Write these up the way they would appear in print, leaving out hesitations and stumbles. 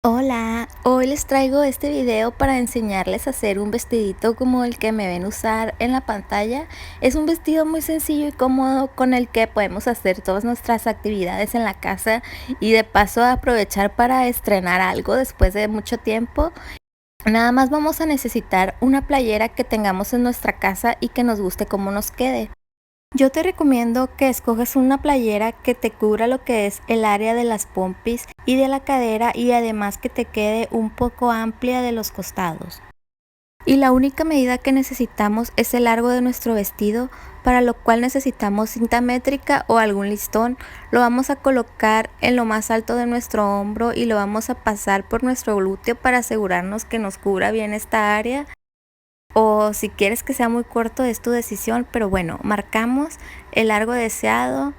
Hola, hoy les traigo este video para enseñarles a hacer un vestidito como el que me ven usar en la pantalla. Es un vestido muy sencillo y cómodo con el que podemos hacer todas nuestras actividades en la casa y de paso aprovechar para estrenar algo después de mucho tiempo. Nada más vamos a necesitar una playera que tengamos en nuestra casa y que nos guste cómo nos quede. Yo te recomiendo que escojas una playera que te cubra lo que es el área de las pompis y de la cadera y además que te quede un poco amplia de los costados. Y la única medida que necesitamos es el largo de nuestro vestido, para lo cual necesitamos cinta métrica o algún listón. Lo vamos a colocar en lo más alto de nuestro hombro y lo vamos a pasar por nuestro glúteo para asegurarnos que nos cubra bien esta área. O si quieres que sea muy corto es tu decisión, pero bueno, marcamos el largo deseado.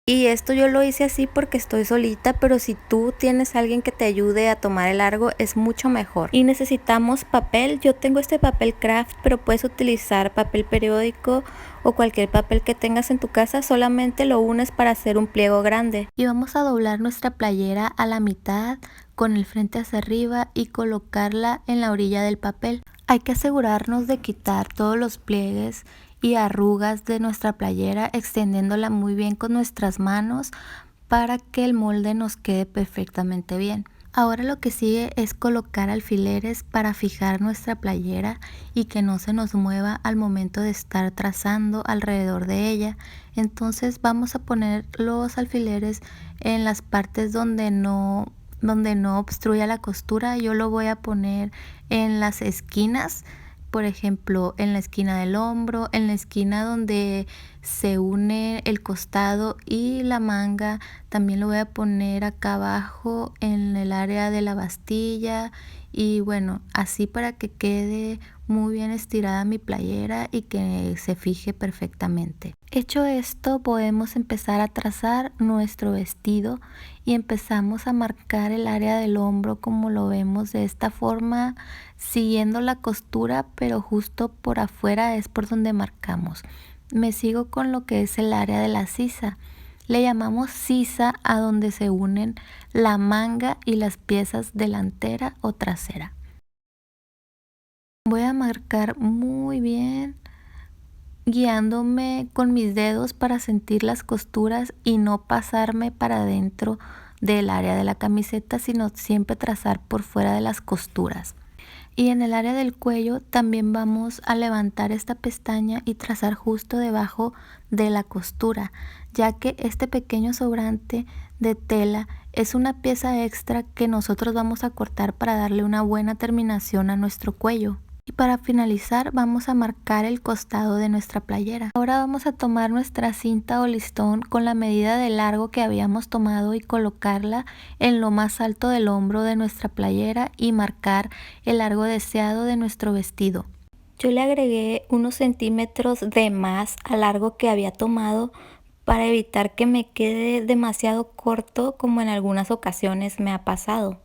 Y esto yo lo hice así porque estoy solita, pero si tú tienes a alguien que te ayude a tomar el largo es mucho mejor. Y necesitamos papel. Yo tengo este papel craft, pero puedes utilizar papel periódico o cualquier papel que tengas en tu casa. Solamente lo unes para hacer un pliego grande. Y vamos a doblar nuestra playera a la mitad con el frente hacia arriba y colocarla en la orilla del papel. Hay que asegurarnos de quitar todos los pliegues y arrugas de nuestra playera, extendiéndola muy bien con nuestras manos para que el molde nos quede perfectamente bien. Ahora lo que sigue es colocar alfileres para fijar nuestra playera y que no se nos mueva al momento de estar trazando alrededor de ella. Entonces vamos a poner los alfileres en las partes donde no obstruya la costura. Yo lo voy a poner en las esquinas, por ejemplo en la esquina del hombro, en la esquina donde se une el costado y la manga. También lo voy a poner acá abajo en el área de la bastilla y bueno, así para que quede muy bien estirada mi playera y que se fije perfectamente. Hecho esto, podemos empezar a trazar nuestro vestido y empezamos a marcar el área del hombro como lo vemos de esta forma, siguiendo la costura, pero justo por afuera es por donde marcamos. Me sigo con lo que es el área de la sisa. Le llamamos sisa a donde se unen la manga y las piezas delantera o trasera. Voy a marcar muy bien, guiándome con mis dedos para sentir las costuras y no pasarme para adentro del área de la camiseta, sino siempre trazar por fuera de las costuras. Y en el área del cuello también vamos a levantar esta pestaña y trazar justo debajo de la costura, ya que este pequeño sobrante de tela es una pieza extra que nosotros vamos a cortar para darle una buena terminación a nuestro cuello. Y para finalizar vamos a marcar el costado de nuestra playera. Ahora vamos a tomar nuestra cinta o listón con la medida de largo que habíamos tomado y colocarla en lo más alto del hombro de nuestra playera y marcar el largo deseado de nuestro vestido. Yo le agregué unos centímetros de más al largo que había tomado para evitar que me quede demasiado corto, como en algunas ocasiones me ha pasado.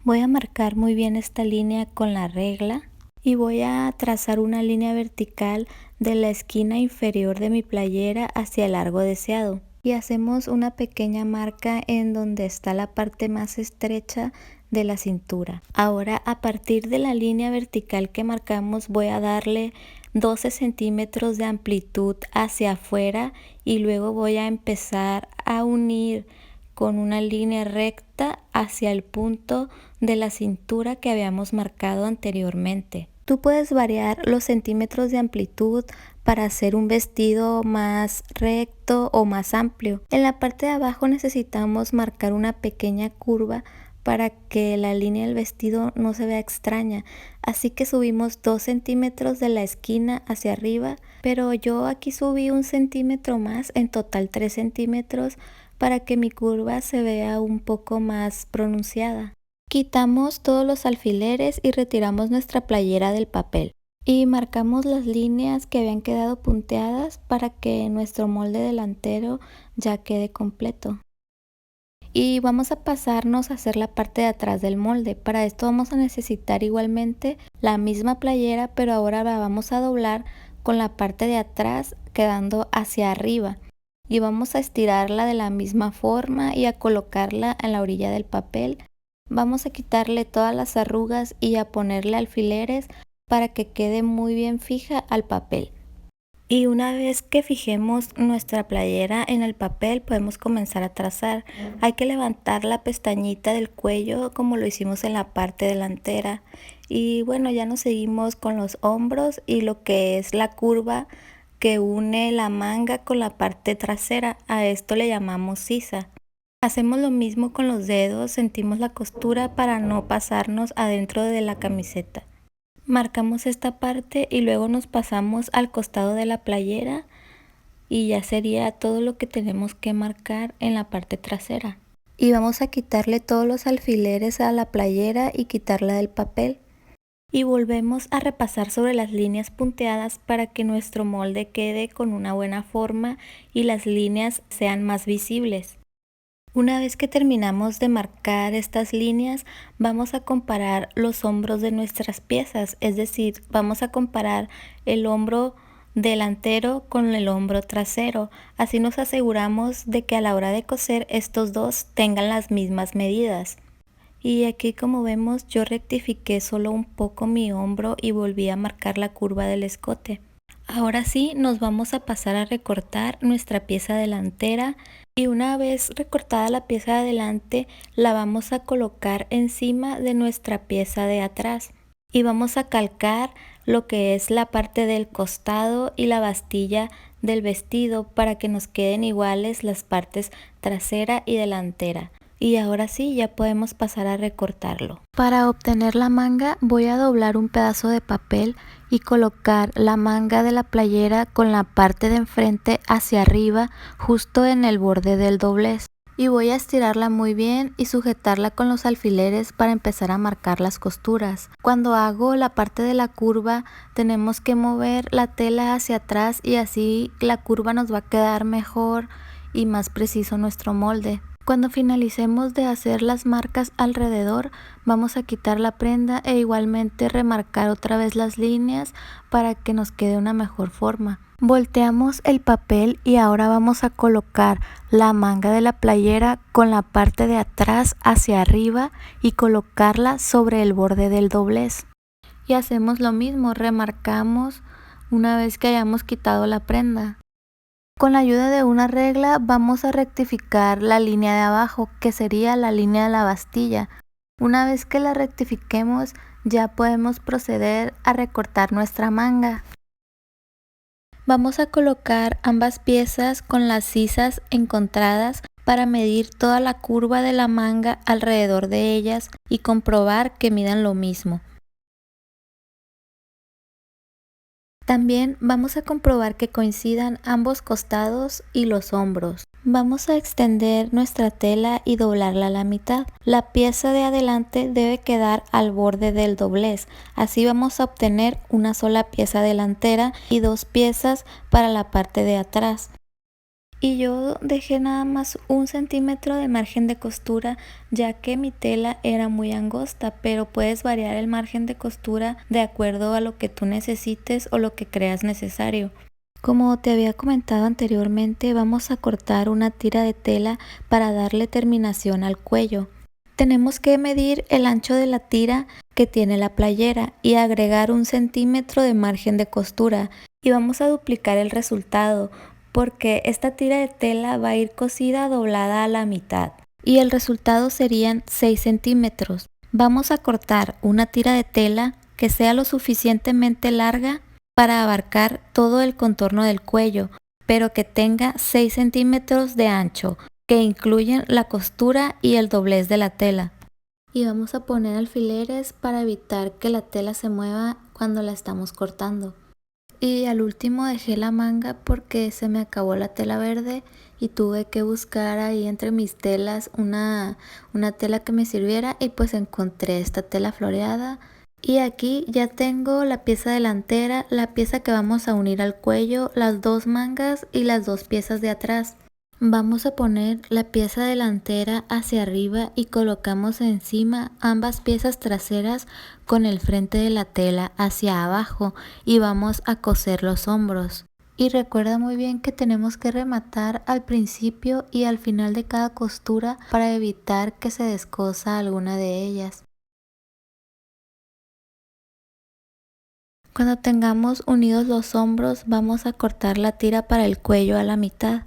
Voy a marcar muy bien esta línea con la regla y voy a trazar una línea vertical de la esquina inferior de mi playera hacia el largo deseado. Y hacemos una pequeña marca en donde está la parte más estrecha de la cintura. Ahora, a partir de la línea vertical que marcamos, voy a darle 12 centímetros de amplitud hacia afuera y luego voy a empezar a unir con una línea recta hacia el punto de la cintura que habíamos marcado anteriormente. Tú puedes variar los centímetros de amplitud para hacer un vestido más recto o más amplio. En la parte de abajo necesitamos marcar una pequeña curva para que la línea del vestido no se vea extraña, así que subimos 2 centímetros de la esquina hacia arriba, pero yo aquí subí 1 centímetro más, en total 3 centímetros, para que mi curva se vea un poco más pronunciada. Quitamos todos los alfileres y retiramos nuestra playera del papel. Y marcamos las líneas que habían quedado punteadas para que nuestro molde delantero ya quede completo. Y vamos a pasarnos a hacer la parte de atrás del molde. Para esto vamos a necesitar igualmente la misma playera, pero ahora la vamos a doblar con la parte de atrás quedando hacia arriba. Y vamos a estirarla de la misma forma y a colocarla en la orilla del papel Vamos a quitarle todas las arrugas y a ponerle alfileres para que quede muy bien fija al papel. Y una vez que fijemos nuestra playera en el papel, podemos comenzar a trazar. Hay que levantar la pestañita del cuello como lo hicimos en la parte delantera. Y bueno, ya nos seguimos con los hombros y lo que es la curva que une la manga con la parte trasera. A esto le llamamos sisa. Hacemos lo mismo con los dedos, sentimos la costura para no pasarnos adentro de la camiseta. Marcamos esta parte y luego nos pasamos al costado de la playera y ya sería todo lo que tenemos que marcar en la parte trasera. Y vamos a quitarle todos los alfileres a la playera y quitarla del papel. Y volvemos a repasar sobre las líneas punteadas para que nuestro molde quede con una buena forma y las líneas sean más visibles. Una vez que terminamos de marcar estas líneas, vamos a comparar los hombros de nuestras piezas, es decir, vamos a comparar el hombro delantero con el hombro trasero. Así nos aseguramos de que a la hora de coser estos dos tengan las mismas medidas. Y aquí, como vemos, yo rectifiqué solo un poco mi hombro y volví a marcar la curva del escote. Ahora sí, nos vamos a pasar a recortar nuestra pieza delantera y una vez recortada la pieza de adelante, la vamos a colocar encima de nuestra pieza de atrás y vamos a calcar lo que es la parte del costado y la bastilla del vestido para que nos queden iguales las partes trasera y delantera. Y ahora sí, ya podemos pasar a recortarlo. Para obtener la manga voy a doblar un pedazo de papel y colocar la manga de la playera con la parte de enfrente hacia arriba, justo en el borde del doblez. Y voy a estirarla muy bien y sujetarla con los alfileres para empezar a marcar las costuras. Cuando hago la parte de la curva, tenemos que mover la tela hacia atrás y así la curva nos va a quedar mejor y más preciso nuestro molde. Cuando finalicemos de hacer las marcas alrededor, vamos a quitar la prenda e igualmente remarcar otra vez las líneas para que nos quede una mejor forma. Volteamos el papel y ahora vamos a colocar la manga de la playera con la parte de atrás hacia arriba y colocarla sobre el borde del doblez. Y hacemos lo mismo, remarcamos una vez que hayamos quitado la prenda. Con la ayuda de una regla vamos a rectificar la línea de abajo, que sería la línea de la bastilla. Una vez que la rectifiquemos, ya podemos proceder a recortar nuestra manga. Vamos a colocar ambas piezas con las sisas encontradas para medir toda la curva de la manga alrededor de ellas y comprobar que midan lo mismo. También vamos a comprobar que coincidan ambos costados y los hombros. Vamos a extender nuestra tela y doblarla a la mitad. La pieza de adelante debe quedar al borde del doblez. Así vamos a obtener una sola pieza delantera y dos piezas para la parte de atrás. Y yo dejé nada más 1 centímetro de margen de costura, ya que mi tela era muy angosta, pero puedes variar el margen de costura de acuerdo a lo que tú necesites o lo que creas necesario. Como te había comentado anteriormente, vamos a cortar una tira de tela para darle terminación al cuello. Tenemos que medir el ancho de la tira que tiene la playera y agregar 1 centímetro de margen de costura, y vamos a duplicar el resultado, porque esta tira de tela va a ir cosida doblada a la mitad y el resultado serían 6 centímetros. Vamos a cortar una tira de tela que sea lo suficientemente larga para abarcar todo el contorno del cuello, pero que tenga 6 centímetros de ancho, que incluyen la costura y el doblez de la tela. Y vamos a poner alfileres para evitar que la tela se mueva cuando la estamos cortando. Y al último dejé la manga porque se me acabó la tela verde y tuve que buscar ahí entre mis telas una tela que me sirviera, y pues encontré esta tela floreada. Y aquí ya tengo la pieza delantera, la pieza que vamos a unir al cuello, las dos mangas y las dos piezas de atrás. Vamos a poner la pieza delantera hacia arriba y colocamos encima ambas piezas traseras con el frente de la tela hacia abajo y vamos a coser los hombros. Y recuerda muy bien que tenemos que rematar al principio y al final de cada costura para evitar que se descosa alguna de ellas. Cuando tengamos unidos los hombros, vamos a cortar la tira para el cuello a la mitad.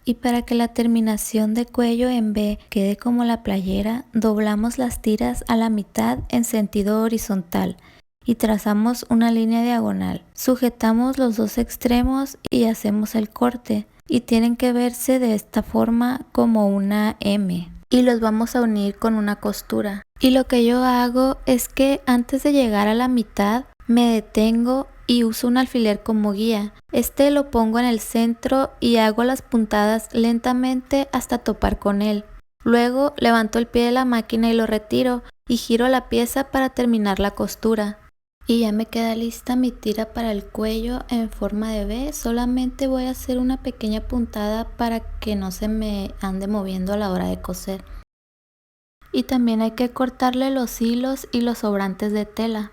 Y para que la terminación de cuello en V quede como la playera, doblamos las tiras a la mitad en sentido horizontal y trazamos una línea diagonal. Sujetamos los dos extremos y hacemos el corte, y tienen que verse de esta forma como una M. Y los vamos a unir con una costura. Y lo que yo hago es que antes de llegar a la mitad me detengo y uso un alfiler como guía. Este lo pongo en el centro y hago las puntadas lentamente hasta topar con él. Luego levanto el pie de la máquina y lo retiro y giro la pieza para terminar la costura. Y ya me queda lista mi tira para el cuello en forma de V. Solamente voy a hacer una pequeña puntada para que no se me ande moviendo a la hora de coser. Y también hay que cortarle los hilos y los sobrantes de tela.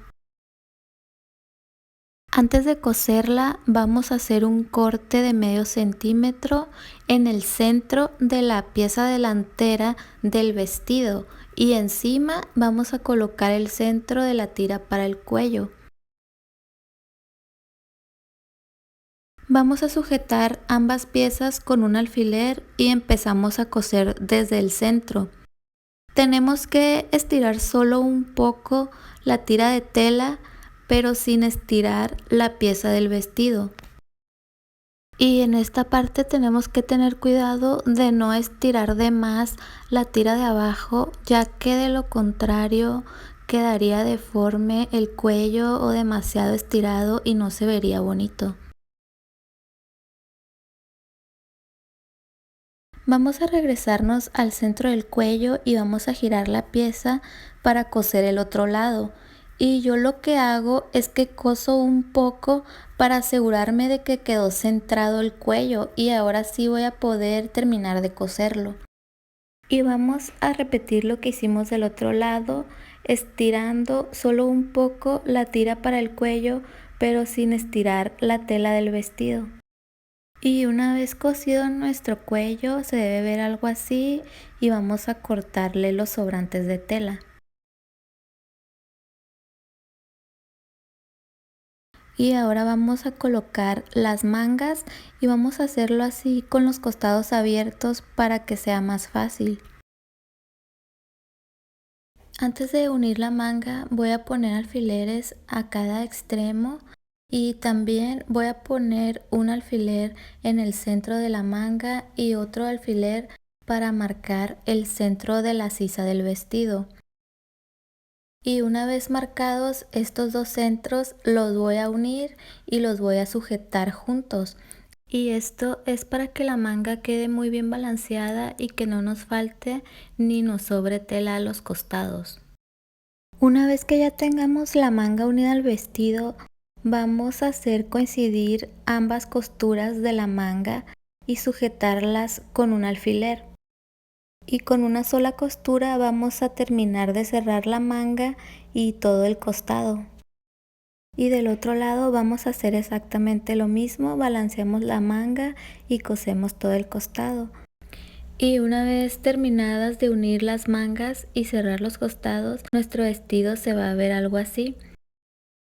Antes de coserla vamos a hacer un corte de medio centímetro en el centro de la pieza delantera del vestido y encima vamos a colocar el centro de la tira para el cuello. Vamos a sujetar ambas piezas con un alfiler y empezamos a coser desde el centro. Tenemos que estirar solo un poco la tira de tela, pero sin estirar la pieza del vestido. Y en esta parte tenemos que tener cuidado de no estirar de más la tira de abajo, ya que de lo contrario quedaría deforme el cuello o demasiado estirado y no se vería bonito. Vamos a regresarnos al centro del cuello y vamos a girar la pieza para coser el otro lado. Y yo lo que hago es que coso un poco para asegurarme de que quedó centrado el cuello, y ahora sí voy a poder terminar de coserlo. Y vamos a repetir lo que hicimos del otro lado, estirando solo un poco la tira para el cuello, pero sin estirar la tela del vestido. Y una vez cosido nuestro cuello se debe ver algo así, y vamos a cortarle los sobrantes de tela. Y ahora vamos a colocar las mangas y vamos a hacerlo así con los costados abiertos para que sea más fácil. Antes de unir la manga voy a poner alfileres a cada extremo, y también voy a poner un alfiler en el centro de la manga y otro alfiler para marcar el centro de la sisa del vestido. Y una vez marcados estos dos centros, los voy a unir y los voy a sujetar juntos. Y esto es para que la manga quede muy bien balanceada y que no nos falte ni nos sobre tela a los costados. Una vez que ya tengamos la manga unida al vestido, vamos a hacer coincidir ambas costuras de la manga y sujetarlas con un alfiler. Y con una sola costura vamos a terminar de cerrar la manga y todo el costado. Y del otro lado vamos a hacer exactamente lo mismo, balanceamos la manga y cosemos todo el costado. Y una vez terminadas de unir las mangas y cerrar los costados, nuestro vestido se va a ver algo así.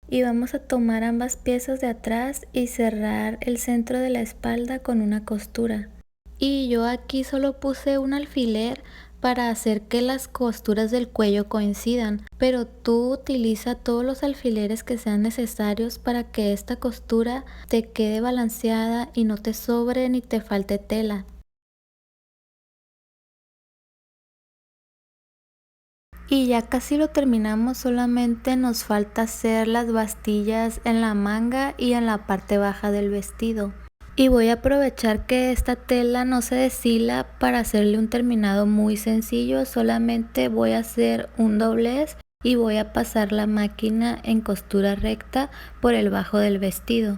Y vamos a tomar ambas piezas de atrás y cerrar el centro de la espalda con una costura. Y yo aquí solo puse un alfiler para hacer que las costuras del cuello coincidan, pero tú utiliza todos los alfileres que sean necesarios para que esta costura te quede balanceada y no te sobre ni te falte tela. Y ya casi lo terminamos, solamente nos falta hacer las bastillas en la manga y en la parte baja del vestido. Y voy a aprovechar que esta tela no se deshila para hacerle un terminado muy sencillo. Solamente voy a hacer un doblez y voy a pasar la máquina en costura recta por el bajo del vestido.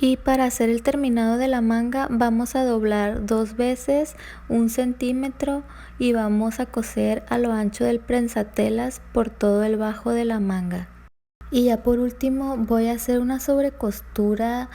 Y para hacer el terminado de la manga vamos a doblar 2 veces 1 centímetro y vamos a coser a lo ancho del prensatelas por todo el bajo de la manga. Y ya por último voy a hacer una sobrecostura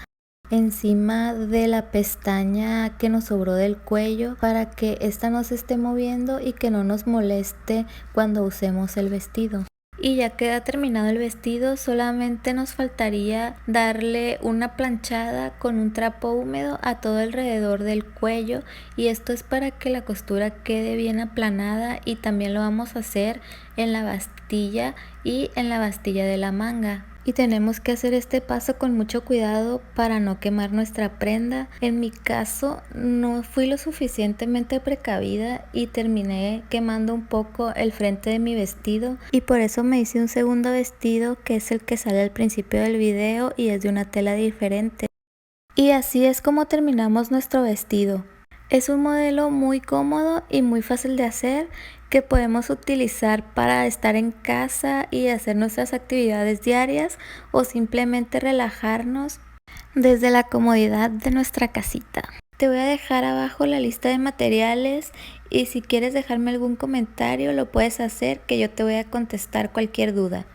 encima de la pestaña que nos sobró del cuello para que esta no se esté moviendo y que no nos moleste cuando usemos el vestido. Y ya queda terminado el vestido, solamente nos faltaría darle una planchada con un trapo húmedo a todo alrededor del cuello, y esto es para que la costura quede bien aplanada, y también lo vamos a hacer en la bastilla y en la bastilla de la manga. Y tenemos que hacer este paso con mucho cuidado para no quemar nuestra prenda. En mi caso no fui lo suficientemente precavida y terminé quemando un poco el frente de mi vestido, y por eso me hice un segundo vestido, que es el que sale al principio del video y es de una tela diferente. Y así es como terminamos nuestro vestido. Es un modelo muy cómodo y muy fácil de hacer, que podemos utilizar para estar en casa y hacer nuestras actividades diarias, o simplemente relajarnos desde la comodidad de nuestra casita. Te voy a dejar abajo la lista de materiales, y si quieres dejarme algún comentario lo puedes hacer, que yo te voy a contestar cualquier duda.